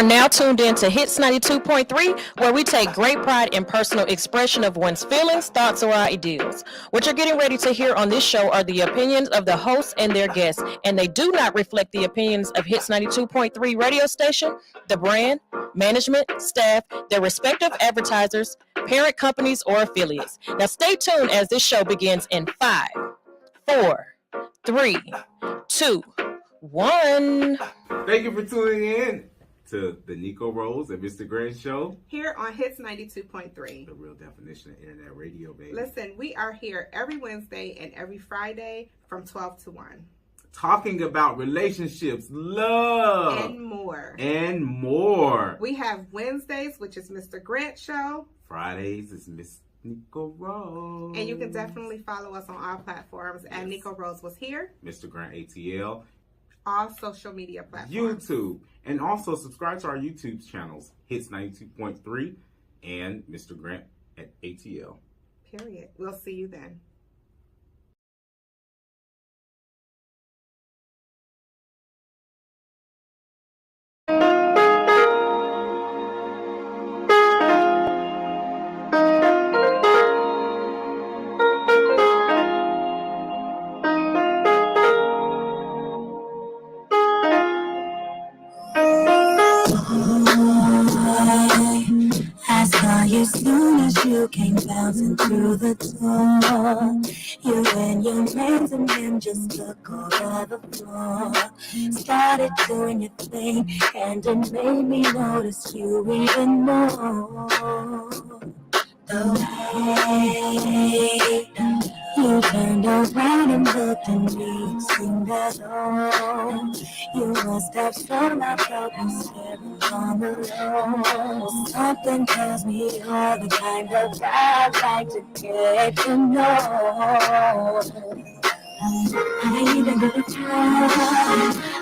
are now tuned in to Hits 92.3, where we take great pride in personal expression of one's feelings, thoughts, or ideals. What you're getting ready to hear on this show are the opinions of the hosts and their guests, and they do not reflect the opinions of Hits 92.3 radio station, the brand, management, staff, their respective advertisers, parent companies, or affiliates. Now stay tuned as this show begins in 5, 4, 3, 2, 1. Thank you for tuning in to the Neko Rose and Mr. Grant Show. Here on Hits 92.3. The real definition of internet radio, baby. Listen, we are here every Wednesday and every Friday from 12 to 1. Talking about relationships, love, and more. And more. We have Wednesdays, which is Mr. Grant Show. Fridays is Miss Neko Rose. And you can definitely follow us on all platforms. And Neko Rose was here. Mr. Grant ATL. All social media platforms. YouTube. And also subscribe to our YouTube channels, Hits 92.3 and Mr. Grant at ATL. Period. We'll see you then. As soon as you came bouncing through the door, you and your friends and him just took over the floor. Started doing your thing, and it made me notice you even more. The way you turned around and looked at me, seemed as though you must have thrown out broken staring on the low. Something tells me you're the kind of guy I like to get to know. I ain't even gonna try,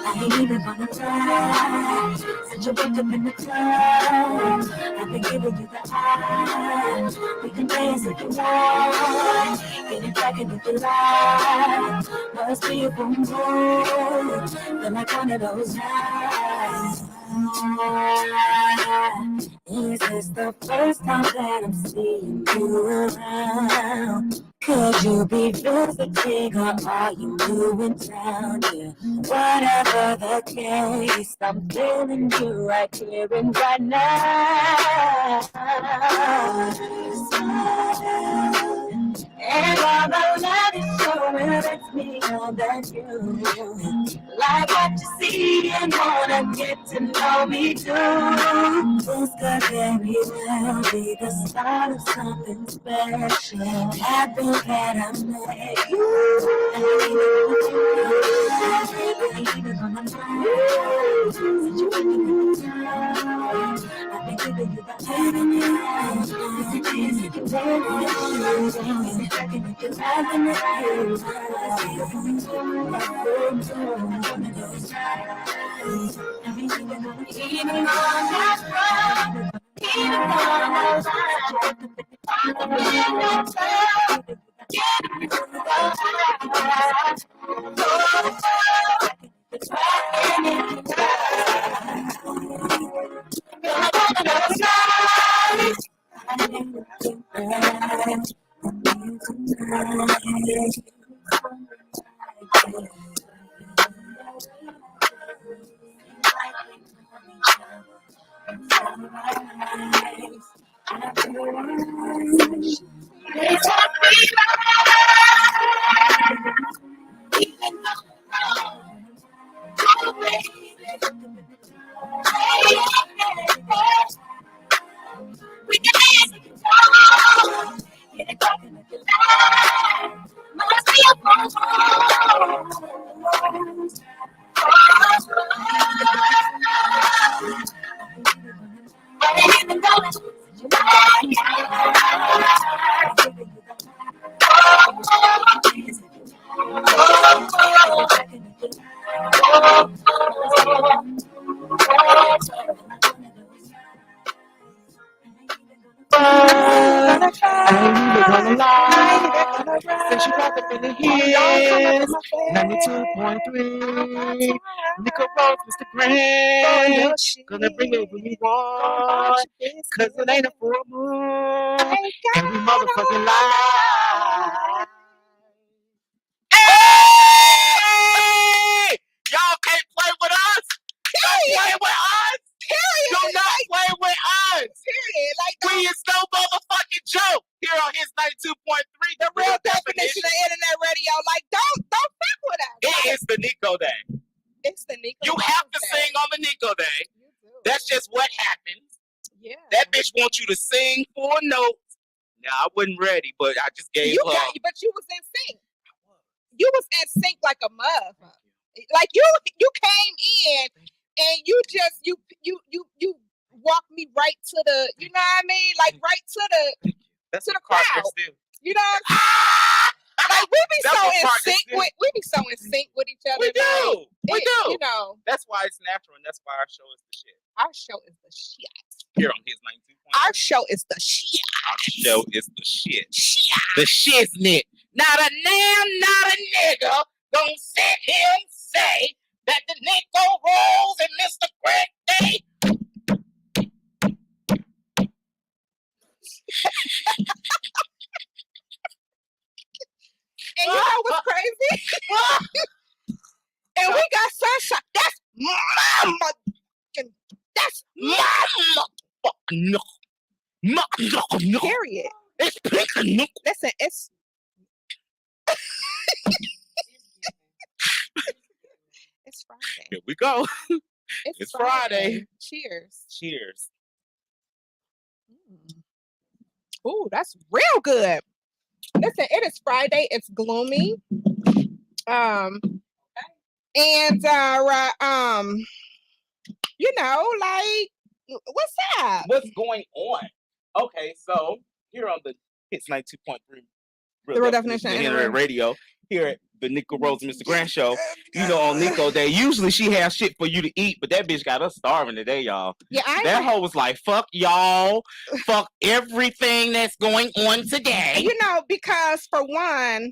I ain't even gonna lie. Since you woke up in the club, I've been giving you the eye. We can dance if you want, get it back if you like. Must be a boom boom, feel like one of those nights. Is this the first time that I'm seeing you around? Could you be visiting or are you new in town? Yeah, whatever the case, I'm feeling you right here and right now. And all the love is showing lets me know that you like what you see and wanna get to know me too. This could very well be the start of something special. Happy that I met you. I ain't even gonna lie. Since you went in the town, I've been giving you the heaven. It's a chance you can take it. Checking if you're having it. Even on that road, even on that gonna fight. I ain't even gonna lie. Gonna ride. Since you popped up in the Don't come up in hits, my face. 92.3. Neko Rose, Mr. For Grant. your shit. Gonna bring it when you Gonna want. watch your business. Cause it ain't a full moon. Ain't And we got motherfucking no live. Hey! Y'all can't play with us. Don't play with us. Period. Do not play with us. Period. Like We is no motherfucking joke here on his 92.3. the real definition of internet radio. Like, don't fuck with us. It is the Neko Day. It's the Neko. You have to sing on the Neko Day. You do. That's just what happens. Yeah. That bitch wants you to sing 4 notes. Now, I wasn't ready, but I just gave her. But you was in sync. You was in sync like a motherfucker. Like you came in and you just you walked me right to the, you know what I mean? Like right to the That's to what the crowd. partners do. You know what I'm saying? Like we be That's so what in partners sync do. with each other. We Like, do. We it- do. You know, That's why it's natural, and that's why our show is the shit. our show is the shit. Here on his 92. Our show is the shit. Our show is the shit. The shiznit. Not a damn, not a nigga gonna sit here and say that the Neko Rose and Mr. Greg Day. And you know what's crazy? And we got sunshine. That's mama. That's No. period. It's pink. No. Listen, it's it's Friday. Here we go. It's Friday. Cheers. Cheers. Ooh, that's real good. Listen, it is Friday. It's gloomy. You know, like, what's up? What's going on? Okay, so here on the Hits 92.3 The Real Definition of Internet Internet. Radio, here at the Neko Rose and Mr. Grant show, you know, on Neko Day, usually she has shit for you to eat, but that bitch got us starving today, y'all. Yeah, That hoe was like, fuck y'all, fuck everything that's going on today. you know, because for one,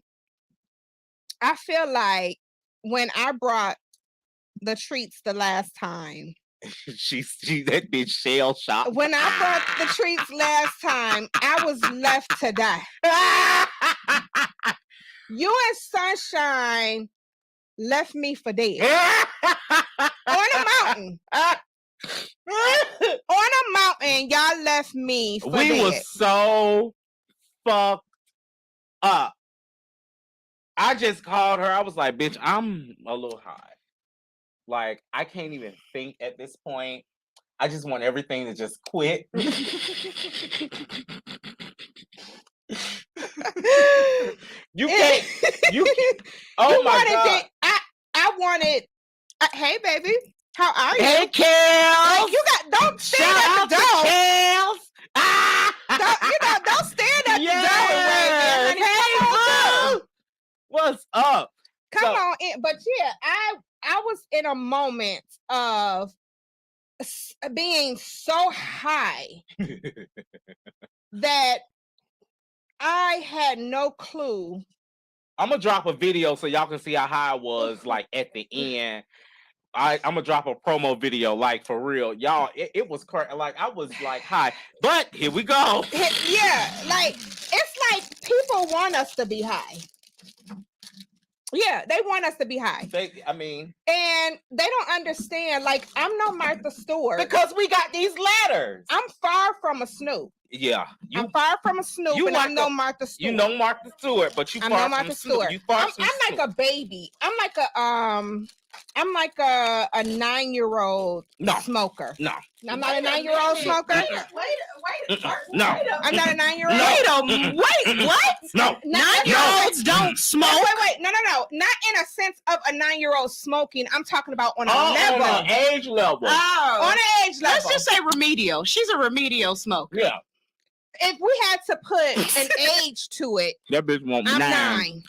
I feel like when I brought the treats the last time, she that bitch shell shocked. when I brought the treats last time, I was left to die. You and Sunshine left me for dead. On a mountain. On a mountain, y'all left me for We dead. was so fucked up. I just called her. I was like, bitch, I'm a little high. Like, I can't even think at this point. I just want everything to just quit. You can't. Oh You my wanted God. it. I wanted. Hey, baby, how are you? Hey, Kels. Like, you got. Don't stand Shout at out the to door. Kels. Don't stand at the door and wave me, honey. Hey, Come on, boo. What's up? Come on in. But yeah, I was in a moment of being so high that I had no clue. I'm gonna drop a video so y'all can see how high I was like at the end. I'm gonna drop a promo video, like for real, y'all. It was like I was like high, but here we go. Yeah, like it's like people want us to be high. Yeah, they want us to be high. I mean, and they don't understand. Like, I'm no Martha Stewart because we got these ladders. I'm far from a Snoop. Yeah, I'm far from a Snoop, and I'm no Martha Stewart. You know Martha Stewart, but you I'm far no from Martha Snoop. Stewart. You far I'm from like Snoop. a baby. I'm like a 9-year-old smoker. No. I'm not a 9-year-old smoker. Wait. No. I'm not a 9-year-old. No. Wait, what? No. 9-year-olds don't smoke. Wait. No. Not in a sense of a 9-year-old smoking. I'm talking about on a level. On an age level. Oh. On an age level. Let's just say remedial. She's a remedial smoker. Yeah. If we had to put an age to it, That bitch want I'm 9.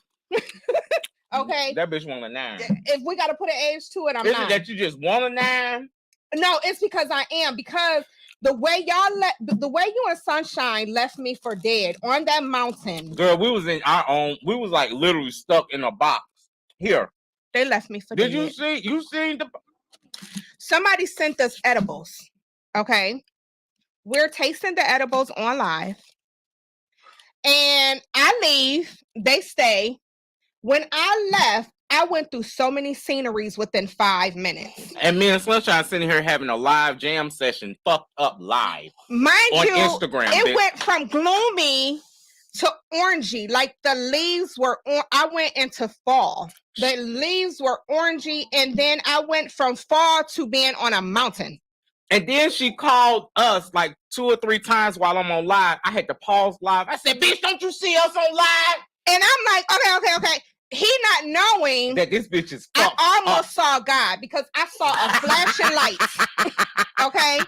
Okay. That bitch want a 9. If we got to put an age to it, I'm Is 9. it that you just want a 9? No, it's because I am. Because The way you and Sunshine left me for dead on that mountain. Girl, we was in our own. We was like literally stuck in a box. Here. They left me for dead. Did you see? You seen the? Somebody sent us edibles. Okay. We're tasting the edibles on live. And I leave. They stay. When I left, I went through so many sceneries within 5 minutes. And me and Sunshine sitting here having a live jam session, fucked up live. Mind on you, Instagram. It went from gloomy to orangey. Like the leaves were I went into fall. The leaves were orangey, and then I went from fall to being on a mountain. And then she called us like 2 or 3 times while I'm on live. I had to pause live. I said, bitch, don't you see us on live? And I'm like, okay. He not knowing that this bitch is fucked I almost up. Saw God because I saw a flashing light. Okay?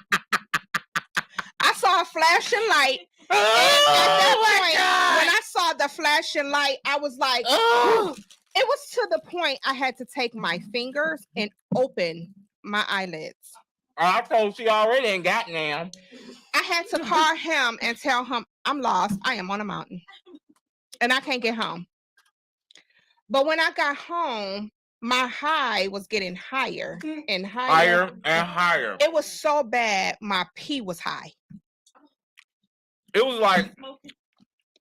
I saw a flashing light. And at that point, when I saw the flashing light, I was like, it was to the point I had to take my fingers and open my eyelids. I told she already ain't got now. I had to call him and tell him, I'm lost. I am on a mountain. And I can't get home. But when I got home, my high was getting higher and higher. Higher and higher. It was so bad, my pee was high. It was like...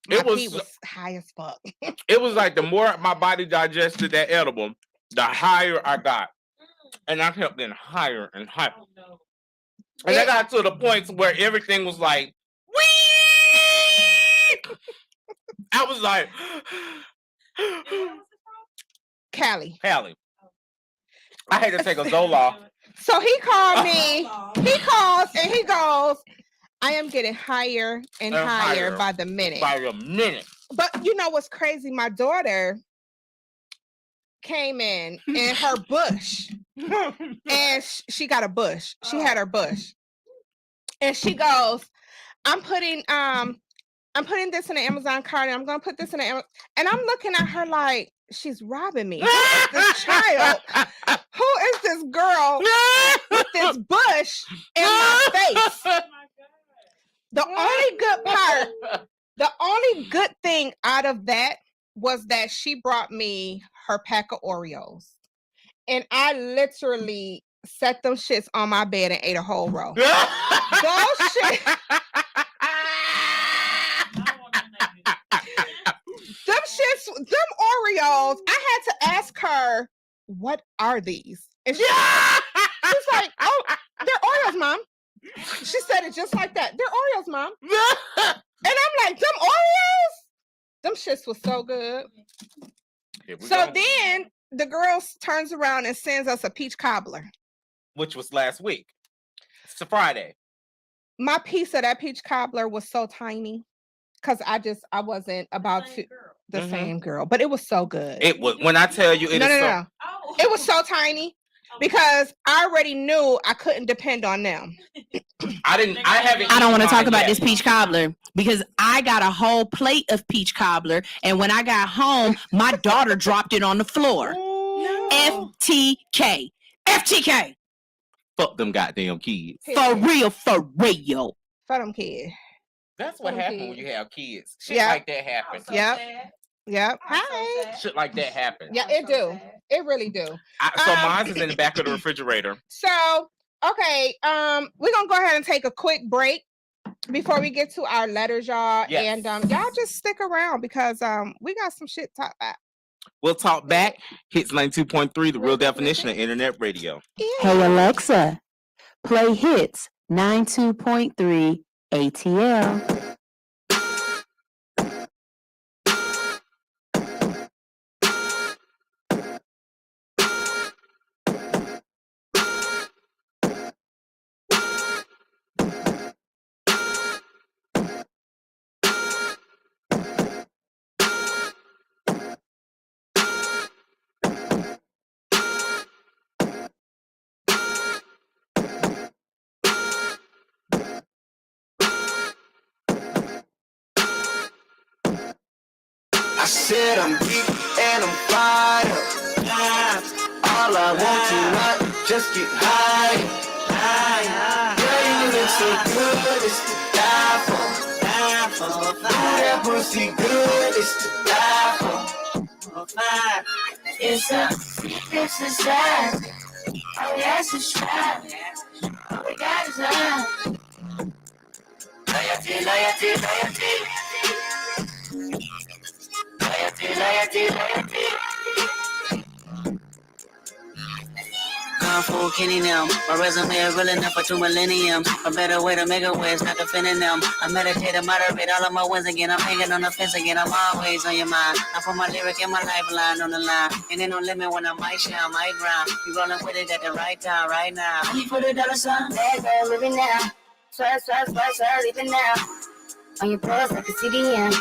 My pee was high as fuck. It was like the more my body digested that edible, the higher I got. And I kept getting higher and higher. And I got to the point where everything was like, wee! I was like... Callie. I had to take a Zoloft. So he called me. He calls and he goes, I am getting higher and higher by the minute. By a minute. But you know what's crazy? My daughter came in her bush. And she got a bush. She had her bush. And she goes, I'm putting this in the Amazon cart and I'm gonna put this in the Amazon. And I'm looking at her like she's robbing me. Who is this child? Who is this girl with this bush in my face? The only good thing out of that was that she brought me her pack of Oreos. And I literally set them shits on my bed and ate a whole row. Those shit. Them Oreos, I had to ask her, what are these? And she's like, oh, they're Oreos, Mom. She said it just like that. They're Oreos, Mom. And I'm like, them Oreos? Them shits was so good. So then the girl turns around and sends us a peach cobbler. Which was last week. It's a Friday. My piece of that peach cobbler was so tiny. Because I wasn't about to... The same girl, but it was so good. It was when I tell you, no. It was so tiny because I already knew I couldn't depend on them. I don't want to talk about this peach cobbler because I got a whole plate of peach cobbler, and when I got home, my daughter dropped it on the floor. No. FTK. Fuck them goddamn kids. For real. For them kids. That's what happens when you have kids. Shit like that happens. Yep. Hi. Shit like that happens. Yeah, it do. It really do. So mine is in the back of the refrigerator. So, okay, we're gonna go ahead and take a quick break before we get to our letters, y'all. Yes. And y'all just stick around because we got some shit to talk about. We'll talk back. Hits 92.3, the real definition of internet radio. Yeah. Hey Alexa, play Hits 92.3 ATL. I said I'm deep and I'm fired up. All I want tonight, just get high. Girl, you look so good, it's to die for. That pussy good, it's to die for. It's a secret society. Oh, yes, it's right. All we got is love. Loyalty, loyalty, loyalty. Loyalty, loyalty, loyalty. Kung Fu Kenny now. My resume is real enough for 2 millenniums. A better way to make a way is not defending them. I meditate and moderate all of my wins again. I'm hanging on the fence again. I'm always on your mind. I put my lyric and my lifeline on the line. And ain't no limit when I might shine, might grind. We rolling with it at the right time, right now. Money for the dollar sign. Bad girl living now. Swear, leaving now. On your pulse like a CDM.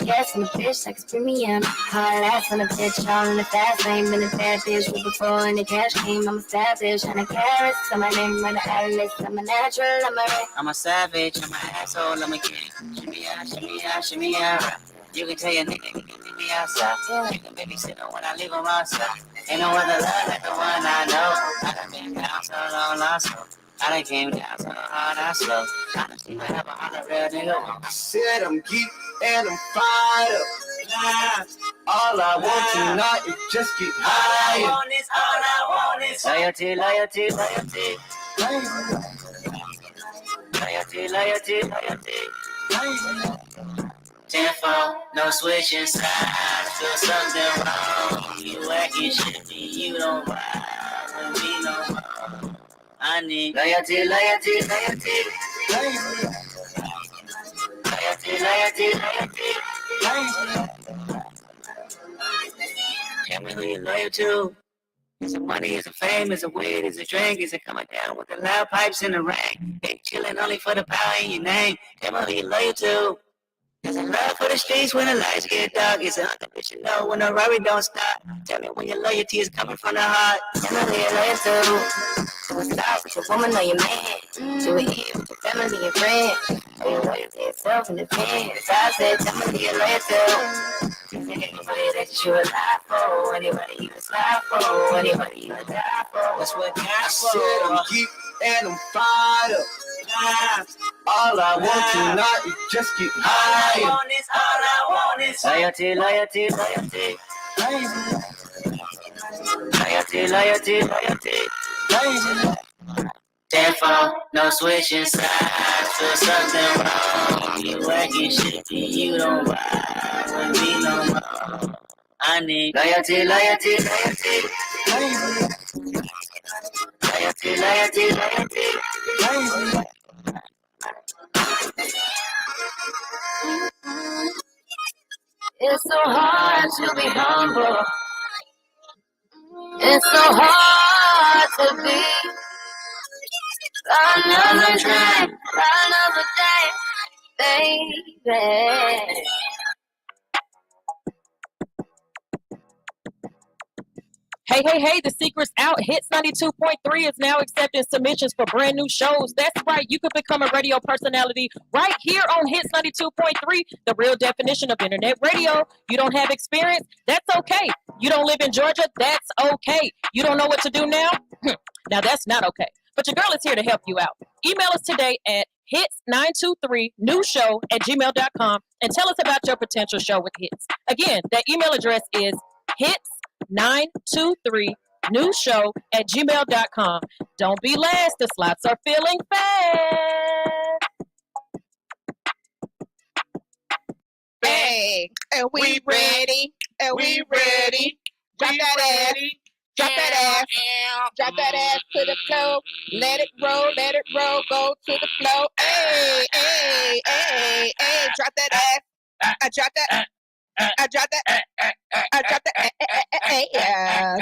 Yes, I'm a bitch like it's premium. Hard ass on a bitch, all in the fast lane. Been a bad bitch with before and the cash came. I'm a savage, and a carrots. I'm a name, I'm an atlas. I'm a natural, I'm a savage. I'm an asshole, I'm a king. Shimmy out, shimmy out. You can tell your nigga, he can leave me outside. You can babysit him when I leave him outside. Ain't no other love like the one I know. I done been down so long, lost hope. I done came down so hard, I slow. I done seen what happen on a real nigga. I said I'm geek and I'm fired up. All I want tonight is just get high. All I want is loyalty, loyalty, loyalty. Loyalty, loyalty, loyalty. 10-4, no switching sides. Feel something wrong. You acting shitty, you don't ride with me no more. I need loyalty, loyalty, loyalty. Loyalty, loyalty, loyalty. Tell me who you're loyal to. Is it money, is it fame, is it weed, is it drink, is it coming down with the loud pipes in the rain? They chilling only for the power in your name. Tell me who you're loyal to. Is it love for the streets when the lights get dark? Is it unconditional when the robbery don't stop? Tell me when your loyalty is coming from the heart. Tell me who you're loyal to. Do it start with your woman or your man. Do it here with your family and friends. Are you loyal to yourself and the fans? I said, tell me who you're loyal to. Is it anybody that you would lie for? Anybody you would slide for? Anybody you would die for? What's what I God said I'm for? geek and I'm fired up. All I want tonight is just get high. All I want is loyalty, loyalty, loyalty. Loyalty, loyalty, loyalty. 10-4, no switching sides. Feel something wrong. You acting shitty, you don't ride with me no more. I need loyalty, loyalty, loyalty. Loyalty, loyalty, loyalty. It's so hard to be humble. It's so hard to be another drink, another day, baby. Hey, the secret's out. Hits 92.3 is now accepting submissions for brand new shows. That's right. You could become a radio personality right here on Hits 92.3, the real definition of internet radio. You don't have experience? That's okay. You don't live in Georgia? That's okay. You don't know what to do now? Now that's not okay. But your girl is here to help you out. Email us today at hits923newshow@gmail.com and tell us about your potential show with Hits. Again, that email address is hits923newshow@gmail.com. Don't be last. The slots are filling fast. Hey, and we ready. And we ready. Drop that ass. Drop that ass. Drop that ass to the floor. Let it roll, go to the floor. Hey, hey, hey, hey. Drop that ass. I drop that. I drop that. I drop that. Yes.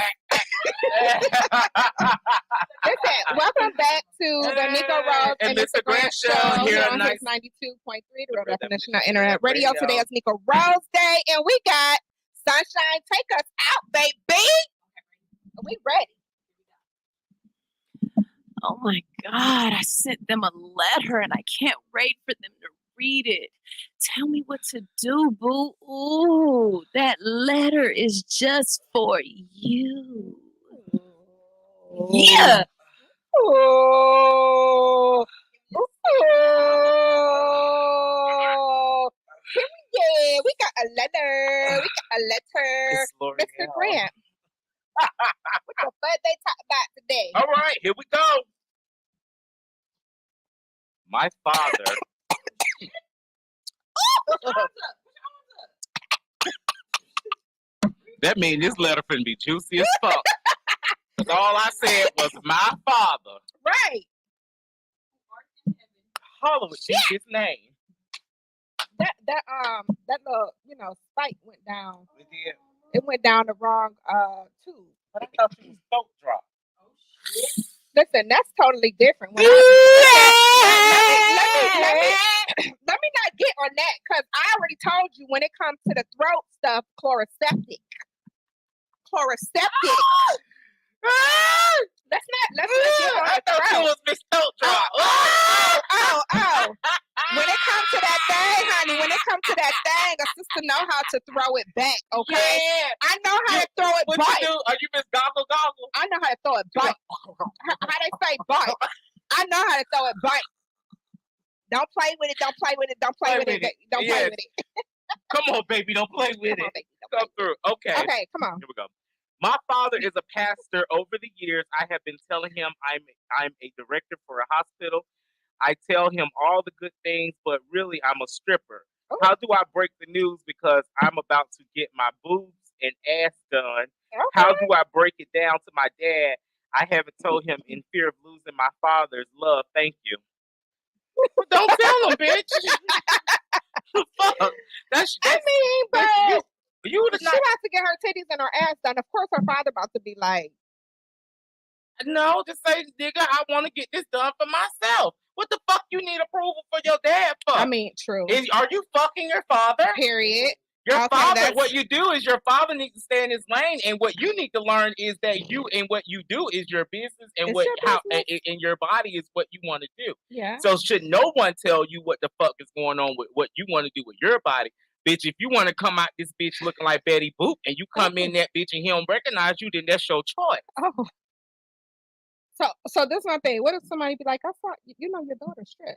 Listen, welcome back to the Neko Raw and Mr. Grant show here on Hits 92.3, the real definition of internet radio. Today is Neko Raw's day, and we got Sunshine. Take us out, baby. We ready. Oh my God, I sent them a letter and I can't wait for them to read it. Tell me what to do, boo. Ooh, that letter is just for you. Yeah. Oh. Oh, yeah, we got a letter. We got a letter. It's L'Oreal. Mr. Grant, what the fuck they talk about today? All right, here we go. My father. That means this letter finna be juicy as fuck. Because all I said was my father. Right. Hallowed be his name. That little, spike went down. It did. It went down the wrong tube. But I thought you was throat drop. Listen, that's totally different. When let me not get on that, because I already told you when it comes to the throat stuff, chloroseptic. Let's not get on I the thought you throat. was Miss Throat Drop. Oh. When it comes to that thing, honey, when it comes to that thing, a sister know how to throw it back, okay? Yeah. I know how to throw it What back. you do? Are you Miss Goggle Goggle? I know how to throw it back. How they say bite. I know how to throw it bite. Don't play with it. Don't play with it. Don't play with it. Don't play with it. Come on, baby. Don't play with Come on, it. baby. Don't Come play with through. Okay. it. Okay, come on. Here we go. My father is a pastor. Over the years, I have been telling him I'm a director for a hospital. I tell him all the good things, but really I'm a stripper. Oh. How do I break the news? Because I'm about to get my boobs and ass done. Okay. How do I break it down to my dad? I haven't told him in fear of losing my father's love. Thank you. Well, don't tell him, bitch. Fuck. That's I mean, but you would she not. has to get her titties and her ass done. Of course, her father about to be like, No, just say, nigga, I want to get this done for myself. What the fuck you need approval for your dad for? I mean, true. Are you fucking your father? Period. Your Okay, father, what you do is your father needs to stay in his lane, and what you need to learn is that what you do is your business, and It's your business. and your body is what you want to do. Yeah. So should no one tell you what the fuck is going on with what you want to do with your body. Bitch, if you want to come out this bitch looking like Betty Boop and you come in that bitch and he don't recognize you, then that's your choice. Oh. So this is my thing. What if somebody be like, I thought your daughter strip?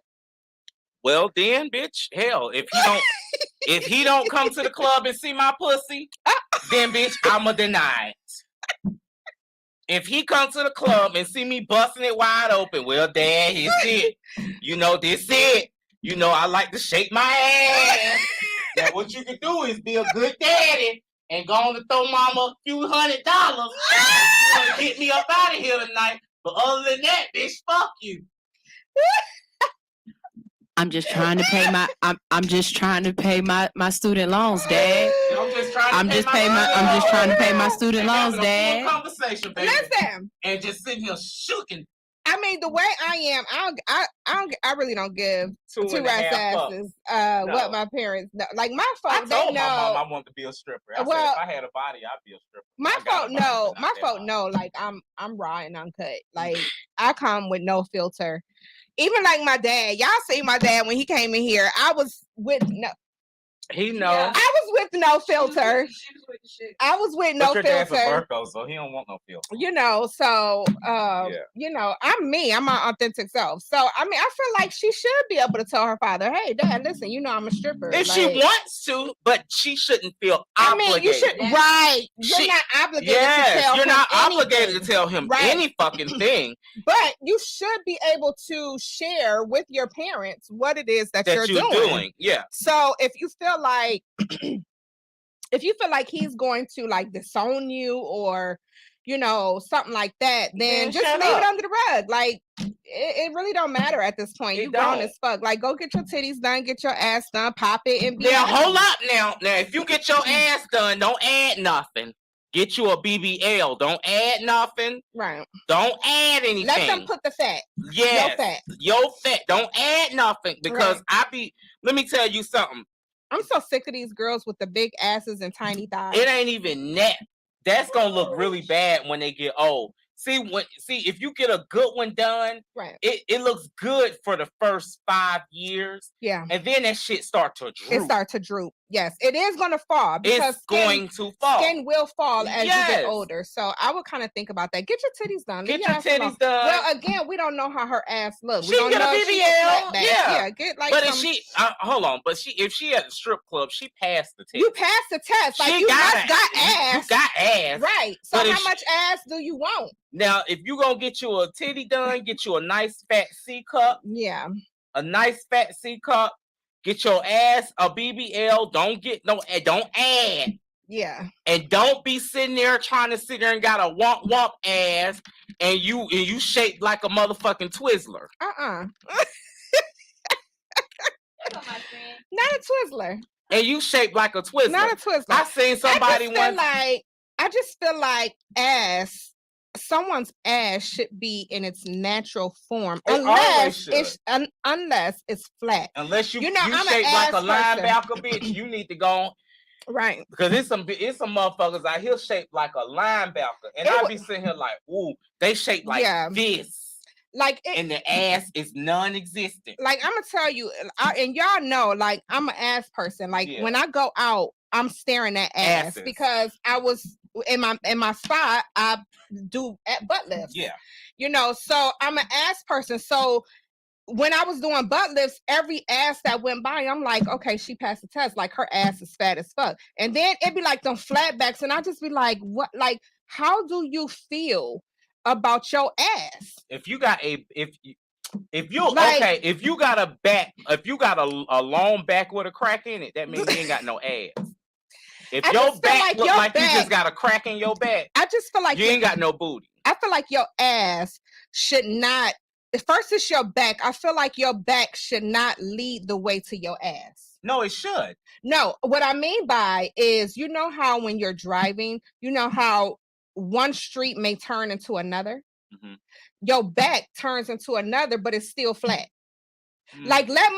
Well then, bitch, hell, if he don't come to the club and see my pussy, then bitch, I'ma deny it. If he comes to the club and see me busting it wide open, well, Dad, here's it. This it. I like to shake my ass. Now, what you can do is be a good daddy and go on to throw mama a few $100. You want to get me up out of here tonight. But other than that, bitch, fuck you. I'm just trying to pay my my student loans, Dad. I'm just trying to pay my student lones, Dad. Conversation, baby. Listen. And just sitting here shooking. I mean, the way I am, I really don't give two rats asses. What my parents know. Like my I folks, told they know. my mom I wanted to be a stripper. I said if I had a body, I'd be a stripper. My folk know. My folk know. Like I'm raw and uncut. Like I come with no filter. Even like my dad. Y'all see my dad when he came in here. I was with no. He know. I was with no filter. I was with no your filter. Dad's a Virgo, so he don't want no filter. So I'm me. I'm my authentic self. So I mean, I feel like she should be able to tell her father, "Hey, Dad, listen, I'm a stripper." If she wants to, but she shouldn't feel obligated. I mean, you should right. You're not obligated to tell him. You're not anything. obligated to tell him any fucking thing. But you should be able to share with your parents what it is that you're doing. Yeah. So if you feel like he's going to like disown you or something like that, then just leave it under the rug. Like it really don't matter at this point. You grown as fuck. Like go get your titties done, get your ass done, pop it and be hold up now. Now if you get your ass done, don't add nothing. Get you a BBL. Don't add nothing. Right. Don't add anything. Let them put the fat. Yes. Your fat. Don't add nothing because let me tell you something. I'm so sick of these girls with the big asses and tiny thighs. It ain't even that. That's gonna look really bad when they get old. See, if you get a good one done, it looks good for the first 5 years. Yeah. And then that shit start to droop. It starts to droop. Yes, it is going to fall because It's going to fall. Skin will fall as you Yes. get older. So I would kind of think about that. Get your titties done. Get Leave your ass alone. titties done. Well, again, we don't know how her ass looks. She We don't can get a know if she BBL. can flat back. Yeah. Get like But some. if she hold on, but if she at the strip club, she passed the test. You passed the test. Like She you got just got ass. You got ass. Right. So But if how much ass do you want? Now, if you gonna get you a titty done, get you a nice fat C cup. Yeah. A nice fat C cup. Get your ass a BBL. Don't add. Yeah. And don't be sitting there trying to sit there and got a womp ass and you shaped like a motherfucking Twizzler. Not a Twizzler. And you shaped like a Twizzler. Not a Twizzler. I seen somebody once. I just feel like someone's ass should be in its natural form, unless it's flat. Unless you I'm shaped like a person. linebacker, bitch, you need to go. Right. Because it's some motherfuckers out here shaped like a linebacker. And I be sitting here like, ooh, they shaped like this. And the ass is non-existent. Like, I'm gonna tell you, and y'all know, like, I'm an ass person. Like, when I go out, I'm staring at ass because I was in my spot, I do at butt lifts. Yeah. So I'm an ass person. So when I was doing butt lifts, every ass that went by, I'm like, okay, she passed the test. Like, her ass is fat as fuck. And then it'd be like them flatbacks, and I just be like, what? Like, how do you feel about your ass? If you got a long back with a crack in it, that means you ain't got no ass. If your back look like you just got a crack in your back, I just feel like you ain't got no booty. I feel like your ass should not. First, it's your back. I feel like your back should not lead the way to your ass. No, it should. No, what I mean by is, you know how when you're driving, you know how one street may turn into another? Mm-hmm. Your back turns into another, but it's still flat. Like, let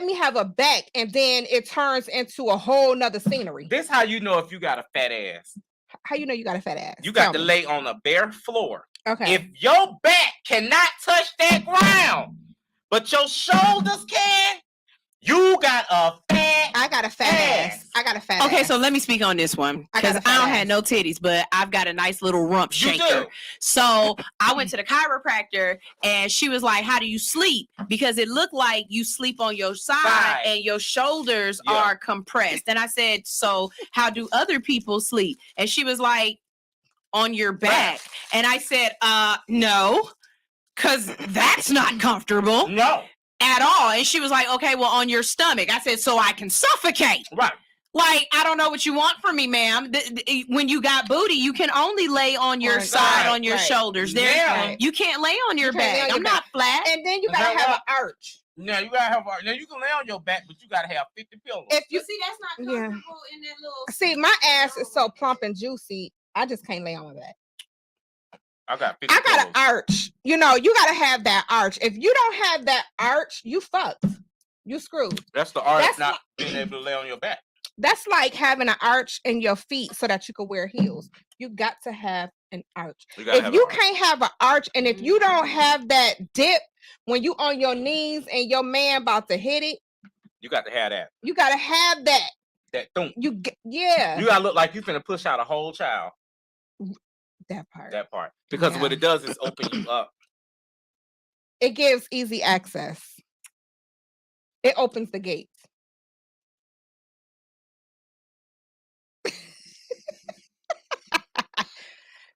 me have a back, and then it turns into a whole nother scenery. This how you know if you got a fat ass. How you know you got a fat ass? You got to lay on a bare floor. Okay. If your back cannot touch that ground, but your shoulders can, you got a fat I got a fat ass. I got a fat ass. Okay, so let me speak on this one because I don't have no titties, but I've got a nice little rump shaker. So I went to the chiropractor and she was like, how do you sleep? Because it looked like you sleep on your side and your shoulders are compressed. And I said, so how do other people sleep? And she was like, on your back. And I said, no, because that's not comfortable. No. At all. And she was like, okay, well, on your stomach. I said, so I can suffocate. Right. Like, I don't know what you want from me, ma'am. When you got booty, you can only lay on your side, on your shoulders. You can't lay on your back. I'm not flat. And then you gotta have an arch. No, you gotta have. Now you can lay on your back, but you gotta have 50 pillows. If you see, that's not comfortable in that little. See, my ass is so plump and juicy. I just can't lay on my back. I got an arch. You gotta have that arch. If you don't have that arch, you fucked. You screwed. That's the arch, not being able to lay on your back. That's like having an arch in your feet so that you can wear heels. You got to have an arch. If you can't have an arch, and if you don't have that dip when you on your knees and your man about to hit it, you got to have that. You got to have that. That thump. You gotta look like you finna push out a whole child. That part. Because what it does is open you up. It gives easy access. It opens the gates.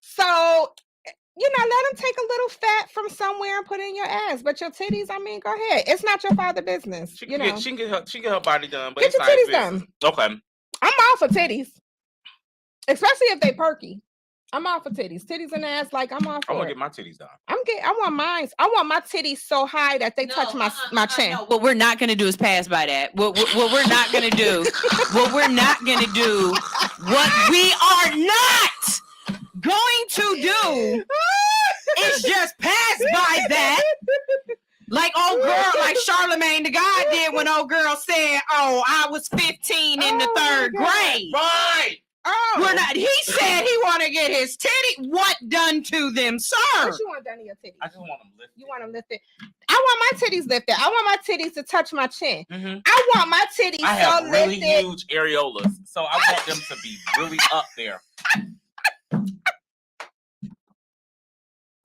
So, let them take a little fat from somewhere and put it in your ass. But your titties, I mean, go ahead. It's not your father's business. She can get her body done, but get your titties done. Okay. I'm all for titties. Especially if they perky. I'm all for titties. Titties and ass, like, I'm all for I want it. to get my titties done. I want mine. I want my titties so high that they touch my chin. No, what we're not going to do is pass by that. What we're not going to do, what we are not going to do is just pass by that. Like old girl, like Charlemagne the God did when old girl said, oh, I was 15 in the third grade. Right. Oh, We're not. He said he want to get his titty. What done to them, sir? What you want done to your titties? I just want them lifted. You want them lifted? I want my titties lifted. I want my titties to touch my chin. Mm-hmm. I want my titties I have so really lifted. huge areolas, so I want them to be really up there.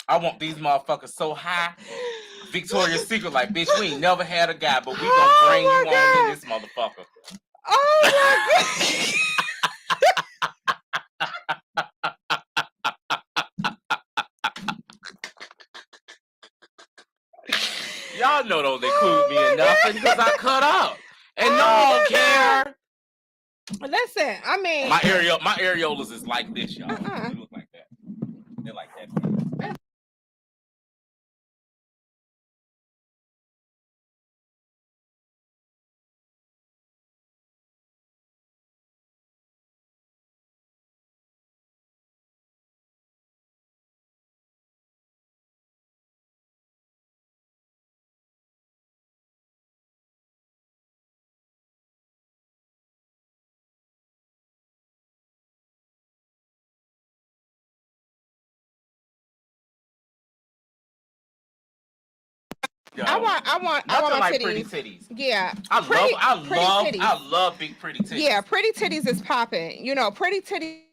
I want these motherfuckers so high. Victoria's Secret, like, bitch, we ain't never had a guy, but we gonna bring you on in this motherfucker. Oh my Y'all know don't include me in nothing because I cut up. And no one care. Listen, I mean, My areolas is like this, y'all. They look like that. They're like that. Yo, I want my like titties. pretty titties. Yeah, I titties. love big pretty titties. Yeah, pretty titties is popping. You know, pretty titties.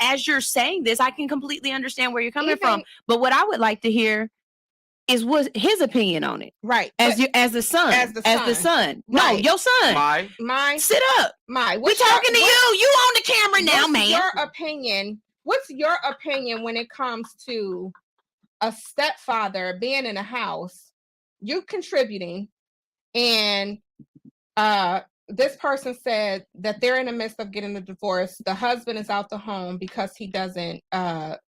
as you're saying this, I can completely understand where you're coming from. Even- But what I would like to hear is what his opinion on it. Right. As the son. As the son. No, Right. your son. Mine. Sit up. We're talking to you. You on the camera now, man. Your opinion? What's your opinion when it comes to a stepfather being in a house, you contributing, and this person said that they're in the midst of getting a divorce. The husband is out the home because he doesn't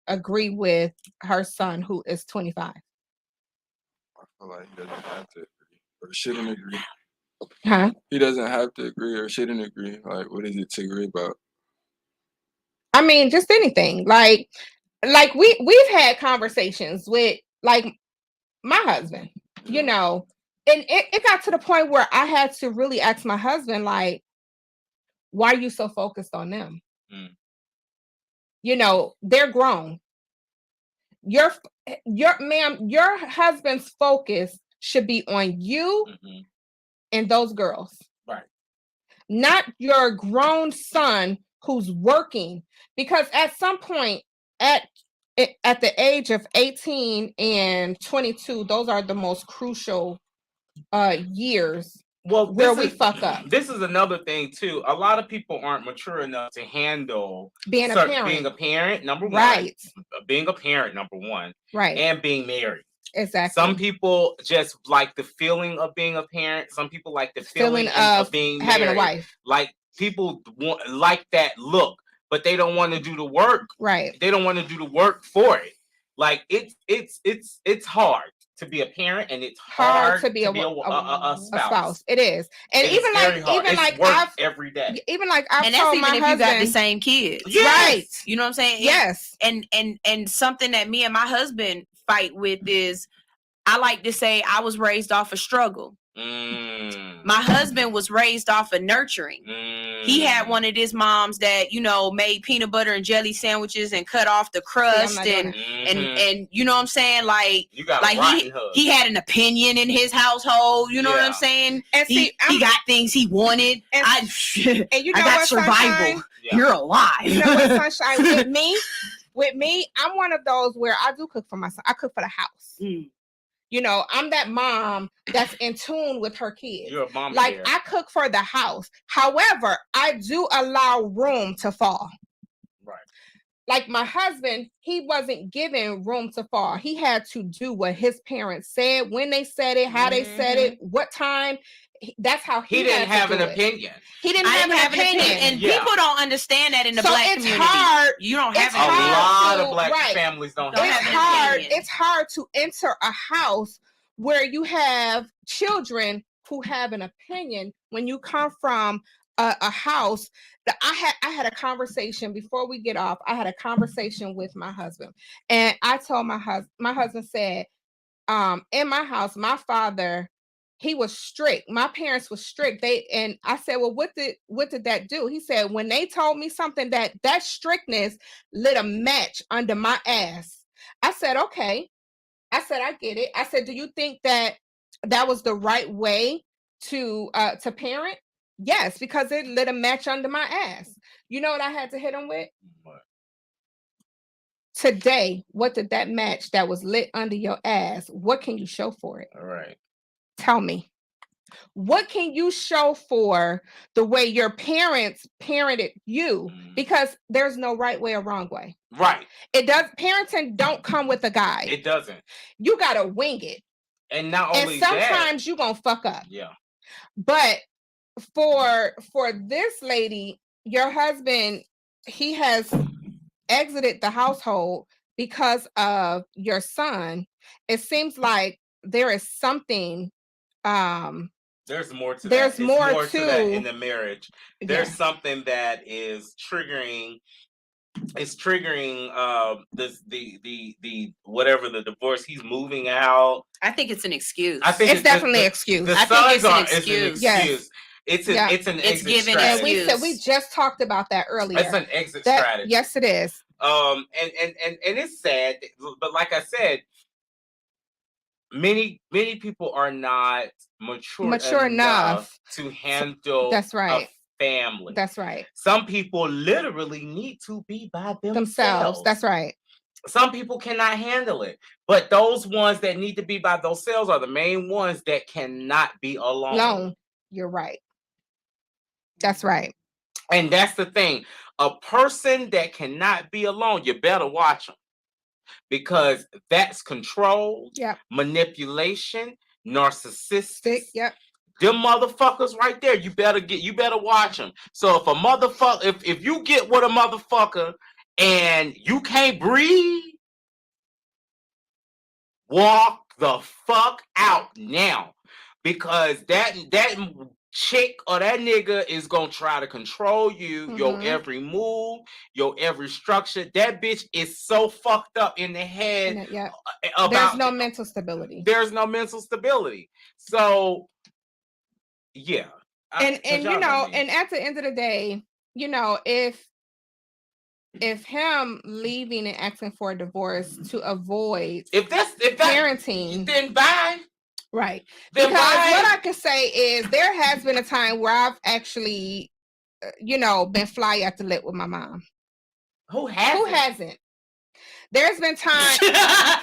agree with her son, who is 25. I feel like he doesn't have to agree or shouldn't agree. Huh? He doesn't have to agree or shouldn't agree. Like, what is it to agree about? I mean, just anything. Like we've had conversations with like my husband, you know, and it got to the point where I had to really ask my husband, like, why are you so focused on them? You know, they're grown. Your husband's focus should be on you and those girls. Right. Not your grown son who's working, because at some point at the age of 18 and 22, those are the most crucial years where we fuck up. This is another thing too. A lot of people aren't mature enough to handle being a parent, number one. Right. Being a parent, number one. Right. And being married. Exactly. Some people just like the feeling of being a parent. Some people like the feeling of being having married. A wife. Like people like that look, but they don't want to do the work. Right. They don't want to do the work for it. Like it's hard to be a parent, and it's hard to be a spouse. It is, and it's even like I've every day. Even like I've and that's told even my if husband, you got the same kids, yes. Right? You know what I'm saying? Yes. And something that me and my husband fight with is, I like to say I was raised off of struggle. My husband was raised off of nurturing. He had one of his moms that, you know, made peanut butter and jelly sandwiches and cut off the crust and you know what I'm saying? Like, you got like he had an opinion in his household, you know what I'm saying? And he got things he wanted. And you know, I got survival. You're alive. You know what, Sunshine? With me, I'm one of those where I do cook for myself. I cook for the house. You know, I'm that mom that's in tune with her kids. You're a mom. Like, I cook for the house. However, I do allow room to fall. Right. Like my husband, he wasn't given room to fall. He had to do what his parents said, when they said it, how they said it, what time. That's how he didn't have an opinion. He didn't have an opinion. And people don't understand that in the black community. Hard. You don't have a lot of black families don't have an opinion. It's hard to enter a house where you have children who have an opinion when you come from a house that I had a conversation before we get off. I had a conversation with my husband, and I told my husband said, in my house, my father, he was strict. My parents were strict. And I said, well, what did that do? He said, when they told me something, that strictness lit a match under my ass. I said, okay. I said, I get it. I said, do you think that was the right way to parent? Yes, because it lit a match under my ass. You know what I had to hit him with? What? Today, what did that match that was lit under your ass, what can you show for it? All right. Tell me. What can you show for the way your parents parented you? Because there's no right way or wrong way. Right. It does. Parenting don't come with a guide. It doesn't. You gotta wing it. And not only sometimes you're gonna fuck up. Yeah. But for this lady, your husband, he has exited the household because of your son. It seems like there is something. There's more to there's that. More to that in the marriage. There's something that is triggering. It's triggering the whatever the divorce. He's moving out. I think it's an excuse. I think it's definitely an excuse. I think it's an excuse. Yes. It's an exit strategy. And we just talked about that earlier. It's an exit strategy. Yes, it is. And it's sad, but like I said, many people are not mature enough to handle that's right. a family. That's right. Some people literally need to be by themselves. That's right. Some people cannot handle it. But those ones that need to be by themselves are the main ones that cannot be alone. You're right. That's right. And that's the thing. A person that cannot be alone, you better watch them. Because that's control, manipulation, narcissistic. Yep. Them motherfuckers right there, you better watch them. So if a motherfucker, if you get with a motherfucker and you can't breathe, walk the fuck out now. Because that chick or that nigga is gonna try to control you, your every move, your every structure. That bitch is so fucked up in the head. There's no mental stability. There's no mental stability. So yeah. And you know, and at the end of the day, you know, if him leaving and asking for a divorce to avoid if parenting, then bye. Right. Then because bye. what I can say is there has been a time where I've actually, you know, been fly at the lip with my mom. Who hasn't? There's been times.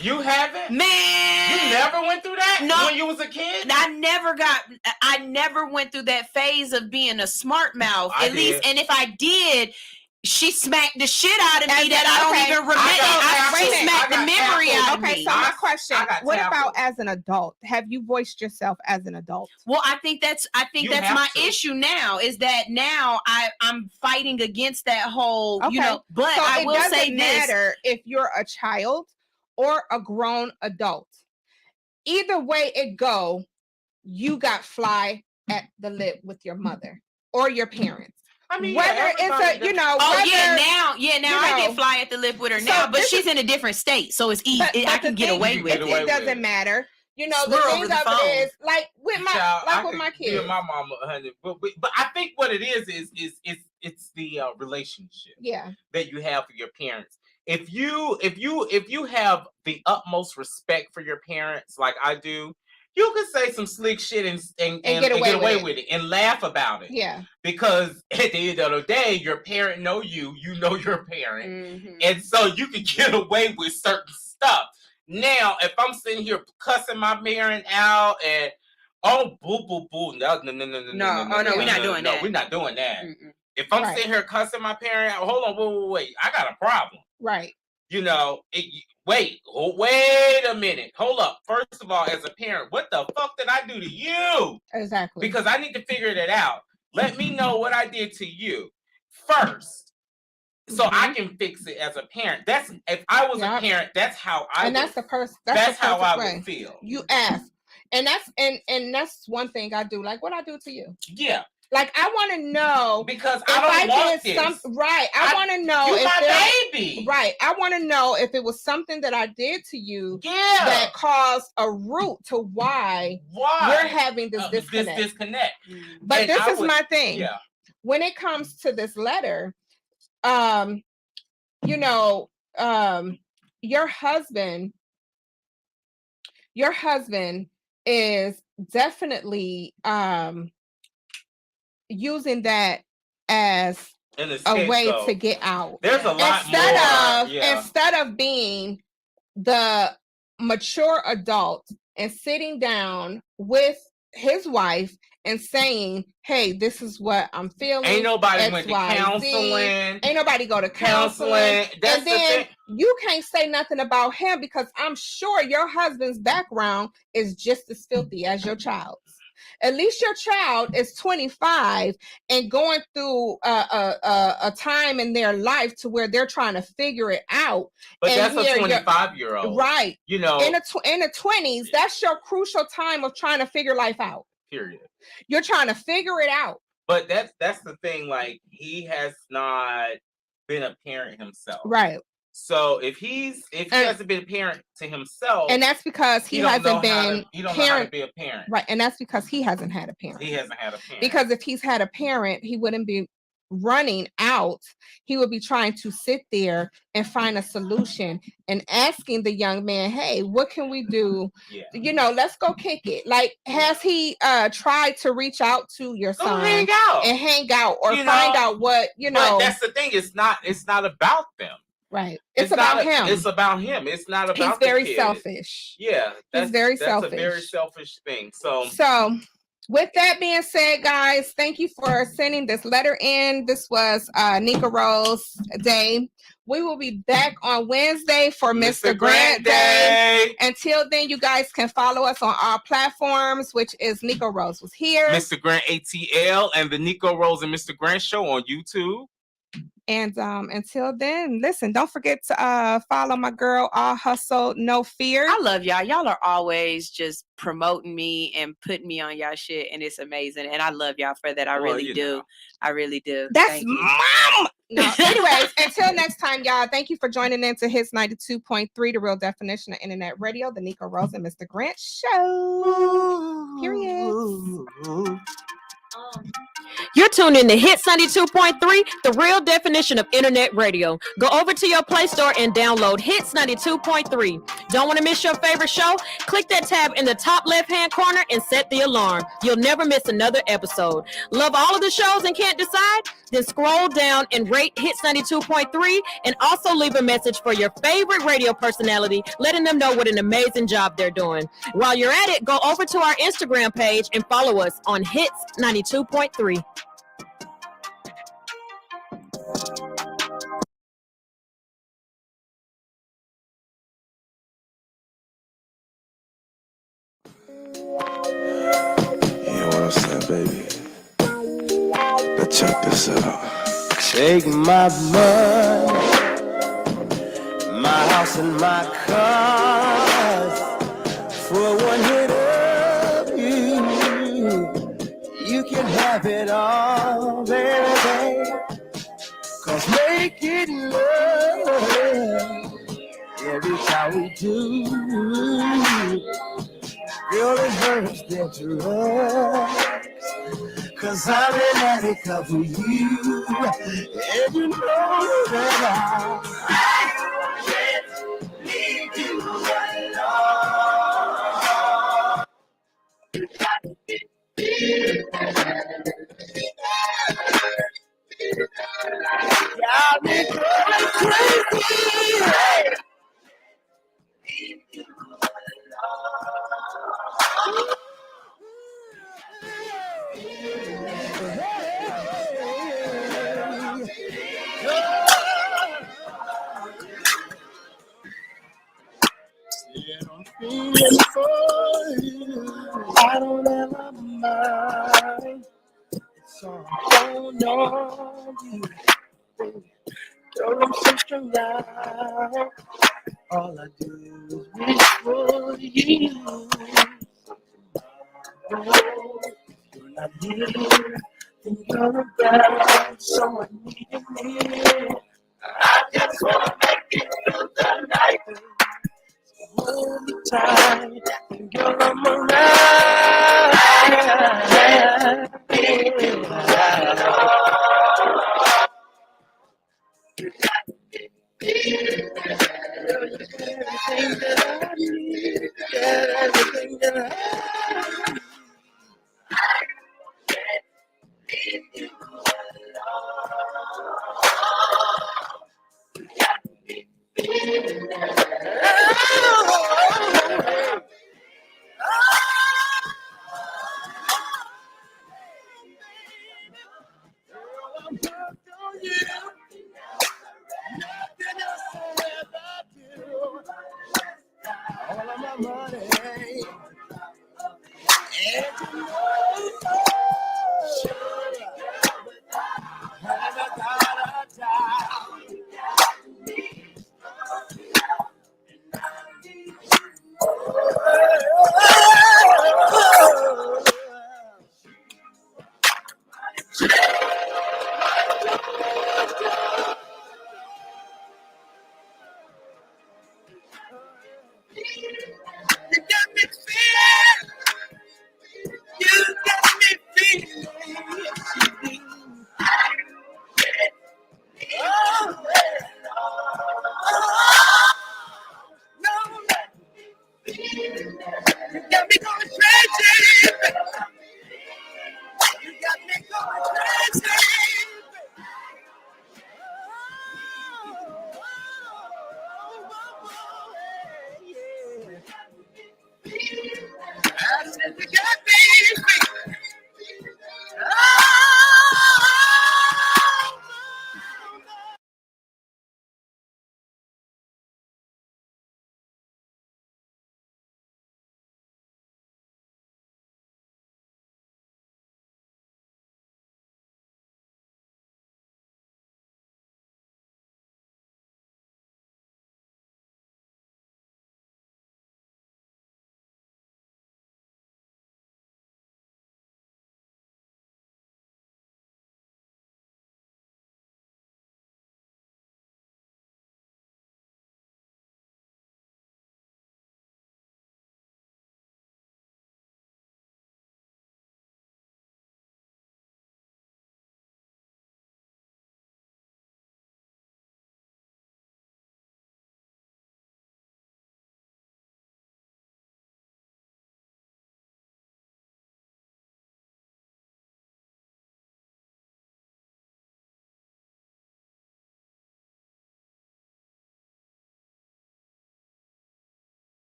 You haven't? Man. You never went through that No, when you was a kid? I never went through that phase of being a smart mouth. At least, and if I did, she smacked the shit out of me that I don't even remember. She smacked the memory out of me. Okay, so my question: what about as an adult? Have you voiced yourself as an adult? Well, I think that's my issue now. Is that now I'm fighting against that whole, you know. But so I will say this: it doesn't matter if you're a child or a grown adult. Either way it go, you got fly at the lip with your mother or your parents. I mean, whether it's a, you know, now you know, I get fly at the lip with her now, but she's in a different state, so it's easy. I can get away with it. It doesn't matter. You know, the thing of it is, like with my kids, with my mama, honey. But I think what it is it's the relationship that you have with your parents. If you have the utmost respect for your parents, like I do, you can say some slick shit and get away with it and laugh about it. Yeah. Because at the end of the day, your parent know you know your parent. And so you can get away with certain stuff. Now, if I'm sitting here cussing my parent out and no, we're not doing that. We're not doing that. If I'm sitting here cussing my parent out, hold on, wait, I got a problem. Right. You know, wait a minute. Hold up. First of all, as a parent, what the fuck did I do to you? Exactly. Because I need to figure that out. Let me know what I did to you first, so I can fix it as a parent. That's if I was a parent. That's how I. And would, that's the person. That's how I would feel. You ask, and that's one thing I do. Like what I do to you. Yeah. Like I want to know because I don't want this. Right. I want to know you're if my baby. Right. I want to know if it was something that I did to you that caused a root to why we're having this disconnect. But and this is my thing. Yeah. When it comes to this letter, you know, your husband is definitely using that as a way to get out. There's a lot instead of being the mature adult and sitting down with his wife and saying, hey, this is what I'm feeling. Ain't nobody went to counseling. Ain't nobody go to counseling. And then you can't say nothing about him because I'm sure your husband's background is just as filthy as your child's. At least your child is 25 and going through a time in their life to where they're trying to figure it out. But that's a 25-year-old. Right. You know, in the 20s, that's your crucial time of trying to figure life out. Period. You're trying to figure it out. But that's the thing. Like, he has not been a parent himself. Right. So if he hasn't been a parent to himself, and that's because he hasn't been he don't know how to be a parent. Right. And that's because he hasn't had a parent. He hasn't had a parent. Because if he's had a parent, he wouldn't be running out, he would be trying to sit there and find a solution and asking the young man, hey, what can we do? Yeah. Let's go kick it. Like, has he tried to reach out to your son hang out or find out what, But that's the thing. It's not about them. Right. It's about him. It's about him. It's not about He's very the kid. Selfish. Yeah. He's very that's selfish. a very selfish thing. So with that being said, guys, thank you for sending this letter in. This was Neko Rose Day. We will be back on Wednesday for Mr. Grant Day. Until then, you guys can follow us on our platforms, which is Neko Rose Was Here, Mr. Grant ATL, and the Neko Rose and Mr. Grant Show on YouTube. And until then, listen, don't forget to follow my girl, All Hustle, No Fear. I love y'all. Y'all are always just promoting me and putting me on y'all shit, and it's amazing. And I love y'all for that. I really do. I really do. That's mom. No. Anyways, until next time, y'all. Thank you for joining in to Hits 92.3, the real definition of internet radio, the Neko Rose and Mr. Grant Show. Period. You're tuned in to Hits 92.3, the real definition of internet radio. Go over to your Play Store and download Hits 92.3. Don't want to miss your favorite show? Click that tab in the top left-hand corner and set the alarm. You'll never miss another episode. Love all of the shows and can't decide? Then scroll down and rate Hits 92.3 and also leave a message for your favorite radio personality, letting them know what an amazing job they're doing. While you're at it, go over to our Instagram page and follow us on Hits 92.3. What's up, baby? Let's check this out. Take my money, my house and my cars for one hit of you. You can have it all, baby. 'Cause making love every time we do, girl, it hurts dangerous. 'Cause I'm an addict of you, and you know that I can't leave you alone. Got me going crazy. I don't ever mind. So I'm going on you, baby. Girl, I'm so strung out. All I do is wish for you. You're not here, then you're about someone needing me. I just wanna make it through the night. Hold me tight, and girl, I'm around. Everything that I need, everything that I need. All of my money, and you know, you got me feeling. You got me feeling. You got me going crazy. You got me going crazy. I said you got